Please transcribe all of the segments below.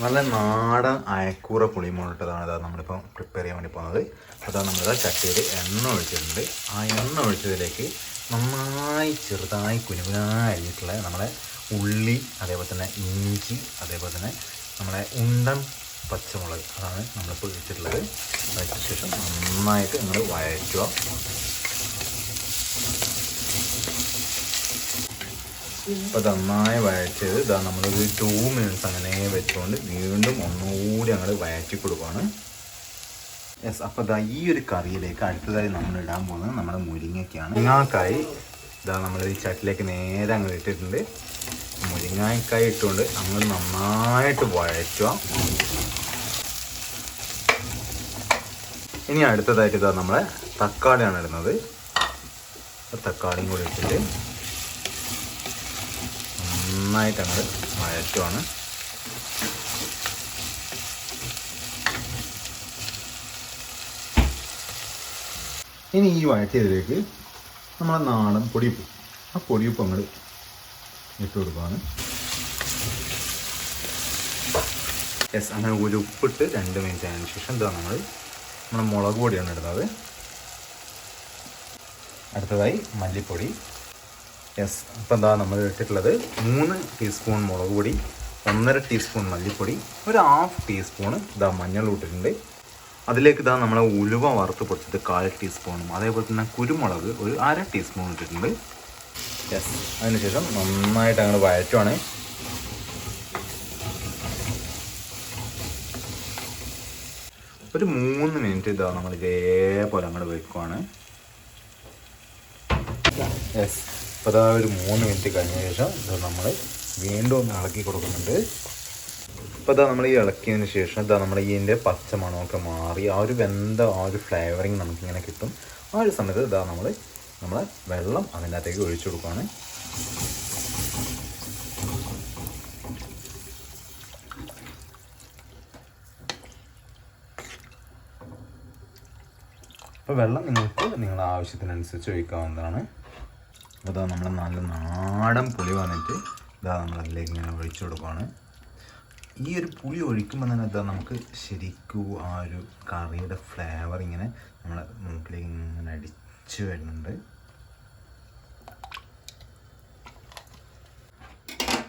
നല്ല നാടൻ അയക്കൂറ പുളിമുളകിട്ടതാണ് ഇതാ നമ്മളിപ്പോൾ പ്രിപ്പയർ ചെയ്യാൻ വേണ്ടി പോകുന്നത്. അതാ നമ്മളിതാ ചട്ടിയിൽ എണ്ണ ഒഴിച്ചിട്ടുണ്ട്. ആ എണ്ണ ഒഴിച്ചതിലേക്ക് നന്നായി ചെറുതായി കുനുകുനായി അരിഞ്ഞിട്ടുള്ള നമ്മളെ ഉള്ളി, അതേപോലെ തന്നെ ഇഞ്ചി, അതേപോലെ തന്നെ നമ്മളെ ഉണ്ടൻ പച്ചമുളക്, അതാണ് നമ്മളിപ്പോൾ ഇട്ടിട്ടുള്ളത്. അതിന് ശേഷം നന്നായിട്ട് നമ്മൾ വഴറ്റുക. അപ്പോൾ നന്നായി വഴറ്റിയത് ഇതാ നമ്മളൊരു 2 minutes അങ്ങനെ വെച്ചുകൊണ്ട് വീണ്ടും ഒന്നുകൂടി അങ്ങോട്ട് വഴറ്റി കൊടുക്കുകയാണ്. യെസ്, അപ്പോൾ ഇതാ ഈ ഒരു കറിയിലേക്ക് അടുത്തതായി നമ്മൾ ഇടാൻ പോകുന്നത് നമ്മുടെ മുരിങ്ങയ്ക്കാണ്. മുരിങ്ങാക്കായി ഇതാ നമ്മൾ ഈ ചട്ടിലേക്ക് നേരെ അങ്ങോട്ട് ഇട്ടിട്ടുണ്ട്. മുരിങ്ങാക്കായി ഇട്ടുകൊണ്ട് അങ്ങോട്ട് നന്നായിട്ട് വഴറ്റുക. ഇനി അടുത്തതായിട്ട് ഇതാ നമ്മളെ തക്കാളിയാണ് ഇടുന്നത്. തക്കാളിയും കൂടി ഇട്ടിട്ട് നന്നായിട്ട് അങ്ങോട്ട് വഴറ്റുവാണ്. ഇനി ഈ വഴറ്റിയതിലേക്ക് നമ്മളെ നാടൻ പൊടിയുപ്പ്, ആ പൊടിയുപ്പ് അങ്ങോട്ട് ഇട്ട് കൊടുക്കുകയാണ്. യെസ്, അങ്ങനെ ഒരു ഉപ്പിട്ട് 2 minute ആയതിനു ശേഷം ഇതാ നമ്മുടെ മുളക് പൊടിയാണ് ഇടുന്നത്. അടുത്തതായി മല്ലിപ്പൊടി. യെസ്, അപ്പോൾ എന്താ നമ്മൾ ഇട്ടിട്ടുള്ളത് 3 ടീസ്പൂൺ മുളക് പൊടി, 1.5 ടീസ്പൂൺ മല്ലിപ്പൊടി, ഒരു 1/2 ടീസ്പൂൺ ഇതാ മഞ്ഞൾ ഇട്ടിട്ടുണ്ട്. അതിലേക്ക് ഇതാ നമ്മളെ ഉലുവ വറുത്ത് പൊടിച്ചത് 1/4 ടീസ്പൂണും, അതേപോലെ തന്നെ കുരുമുളക് ഒരു 1/2 ടീസ്പൂൺ ഇട്ടിട്ടുണ്ട്. യെസ്, അതിനുശേഷം നന്നായിട്ട് അങ്ങോട്ട് വഴറ്റുവാണ്. ഒരു 3 minute ഇതാ നമ്മൾ ഇതേപോലെ അങ്ങോട്ട് വെക്കുവാണ്. യെസ്, അപ്പോൾ അതാ ഒരു 3 minute കഴിഞ്ഞ ശേഷം ഇത് നമ്മൾ വീണ്ടും ഒന്ന് ഇളക്കി കൊടുക്കുന്നുണ്ട്. അപ്പോൾ ഇതാ നമ്മൾ ഈ ഇളക്കിയതിന് ശേഷം ഇതാ നമ്മൾ ഇതിൻ്റെ പച്ച മണമൊക്കെ മാറി ആ ഒരു വെന്ത ആ ഒരു ഫ്ലേവറിങ് നമുക്കിങ്ങനെ കിട്ടും. ആ ഒരു സമയത്ത് ഇതാ നമ്മളെ വെള്ളം അതിൻ്റെ അകത്തേക്ക് ഒഴിച്ചു കൊടുക്കുകയാണ്. അപ്പോൾ വെള്ളം നിങ്ങൾക്ക് നിങ്ങളുടെ ആവശ്യത്തിനനുസരിച്ച് ഒഴിക്കാവുന്നതാണ്. അപ്പോൾ ഇതാ നമ്മൾ നല്ല നാടൻ പുളി വന്നിട്ട് ഇതാ നമ്മളതിലേക്ക് ഇങ്ങനെ ഒഴിച്ചു കൊടുക്കുകയാണ്. ഈ ഒരു പുളി ഒഴിക്കുമ്പോൾ തന്നെ ഇതാ നമുക്ക് ശരിക്കും ആ ഒരു കറിയുടെ ഫ്ലേവർ ഇങ്ങനെ നമ്മളെ മൂക്കിലേക്ക് ഇങ്ങനെ അടിച്ച് വരുന്നുണ്ട്.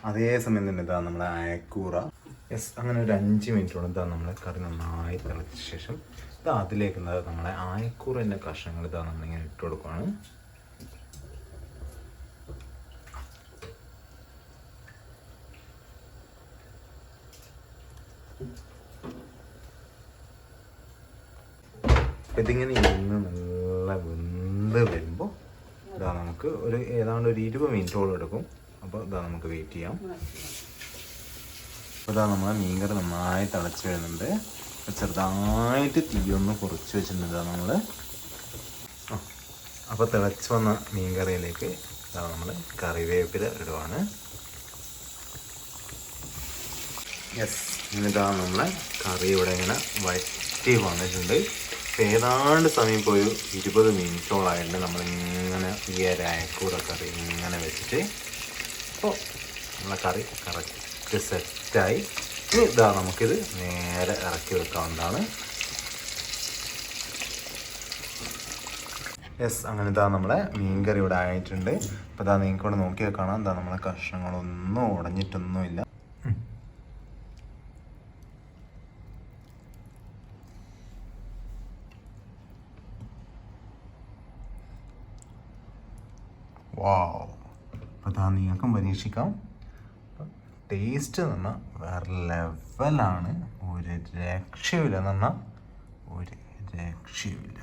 അതേ സമയം തന്നെ ഇതാ നമ്മളെ അയക്കൂറ. യെസ്, അങ്ങനെ ഒരു 5 മിനിറ്റോളം ഇതാ നമ്മളെ കറി നന്നായി തിളച്ച ശേഷം ഇതാ അതിലേക്ക് നമ്മളെ അയക്കൂറൻ്റെ കഷ്ണങ്ങൾ ഇതാ നമ്മളിങ്ങനെ ഇട്ട് കൊടുക്കുകയാണ്. ഇതിങ്ങനെ ഇരുന്ന് നല്ല വെന്ത് വരുമ്പോൾ ഇതാ നമുക്ക് ഏതാണ്ട് ഒരു 20 മിനിറ്റോളം എടുക്കും. അപ്പോൾ ഇതാ നമുക്ക് വെയിറ്റ് ചെയ്യാം. അപ്പോൾ ഇതാ നമ്മളെ മീൻകറി നന്നായി തിളച്ച് വരുന്നുണ്ട്. ചെറുതായിട്ട് തീയൊന്ന് കുറച്ച് വെച്ചിട്ടുണ്ട് ഇതാ നമ്മൾ. അപ്പോൾ തിളച്ച് വന്ന മീൻകറിയിലേക്ക് ഇതാ നമ്മൾ കറിവേപ്പില ഇടുവാണ്. യെസ്, ഇന്നിതാ നമ്മളെ കറി ഇവിടെ ഇങ്ങനെ വറ്റി വന്നിട്ടുണ്ട്. ഏതാണ്ട് സമയം ഇപ്പോൾ ഒരു 20 മിനിറ്റോളായിട്ട് നമ്മളിങ്ങനെ ഈ അയക്കൂറ കറി ഇങ്ങനെ വെച്ചിട്ട് അപ്പോൾ നമ്മളെ കറി കറക്റ്റ് സെറ്റായി. ഇനി ഇതാ നമുക്കിത് നേരെ ഇറക്കി വെക്കാവുന്നതാണ്. യെസ്, അങ്ങനെ ഇതാ നമ്മളെ മീൻകറി ഇവിടെ ആയിട്ടുണ്ട്. അപ്പോൾ ഇതാ നിങ്ങൾക്ക് ഇവിടെ നോക്കിയാൽ കാണാം, ഇതാ നമ്മളെ കഷ്ണങ്ങളൊന്നും ഉടഞ്ഞിട്ടൊന്നുമില്ല. വാവ്, അപ്പോൾ ഇതാ നിങ്ങൾക്കും പരീക്ഷിക്കാം. ടേസ്റ്റ് എന്ന് പറഞ്ഞാൽ വേറെ ലെവലാണ്. ഒരു രക്ഷയുമില്ല എന്ന് പറഞ്ഞാൽ ഒരു രക്ഷയുമില്ല.